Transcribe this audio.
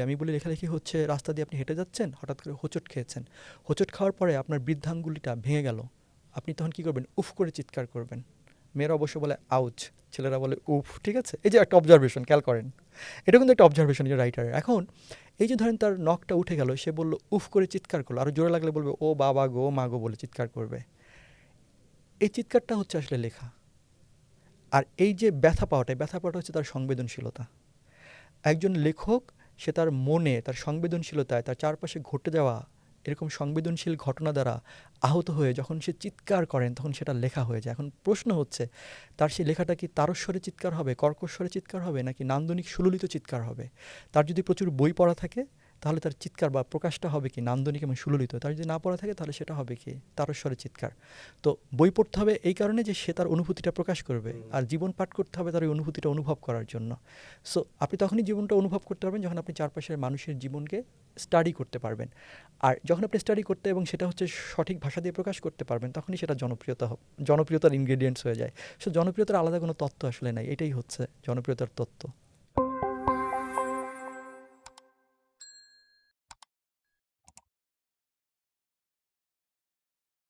আমি বলি লেখালেখি হচ্ছে রাস্তা দিয়ে আপনি হেঁটে যাচ্ছেন, হঠাৎ করে হোঁচট খেয়েছেন। হোঁচট খাওয়ার পরে আপনার বৃদ্ধাঙ্গুলিটা ভেঙে গেল। আপনি তখন কী করবেন? উফ করে চিৎকার করবেন। মেয়েরা অবশ্য বলে আউচ, ছেলেরা বলে উফ, ঠিক আছে? এই যে একটা অবজারভেশন খেয়াল করেন। এটা কিন্তু একটা অবজারভেশন যে রাইটারের। এখন এই যে ধরেন তার নখটা উঠে গেল, সে বলল উফ করে চিৎকার করলো। আরও জোরে লাগলে বলবে ও বাবা গো, মা গো বলে চিৎকার করবে। এই চিৎকারটা হচ্ছে আসলে লেখা। আর এই যে ব্যথা পাওয়াটা, ব্যথা পাওয়াটা হচ্ছে তার সংবেদনশীলতা। একজন লেখক সে তার মনে, তার সংবেদনশীলতায়, তার চারপাশে ঘটে যাওয়া এরকম সংবেদনশীল ঘটনা দ্বারা আহত হয়ে যখন সে চিৎকার করেন, তখন সেটা লেখা হয়ে যায়। এখন প্রশ্ন হচ্ছে, তার সেই লেখাটা কি তারস্বরে চিৎকার হবে, কর্কশ্বরে চিৎকার হবে, নাকি নান্দনিক সুললিত চিৎকার হবে? তার যদি প্রচুর বই পড়া থাকে, তাহলে তার চিৎকার বা প্রকাশটা হবে কি নান্দনিক এবং সুললিত। তার যদি না পড়া থাকে, তাহলে সেটা হবে কি তারস্বরে চিৎকার। তো বই পড়তে হবে এই কারণে যে সে তার অনুভূতিটা প্রকাশ করবে, আর জীবন পাঠ করতে হবে তার ওই অনুভূতিটা অনুভব করার জন্য। সো আপনি তখনই জীবনটা অনুভব করতে পারবেন যখন আপনি চারপাশের মানুষের জীবনকে স্টাডি করতে পারবেন। আর যখন আপনি স্টাডি করতে এবং সেটা হচ্ছে সঠিক ভাষা দিয়ে প্রকাশ করতে পারবেন, তখনই সেটা জনপ্রিয়তার ইনগ্রেডিয়েন্টস হয়ে যায়। সো জনপ্রিয়তার আলাদা কোনো তত্ত্ব আসলে নাই, এটাই হচ্ছে জনপ্রিয়তার তত্ত্ব।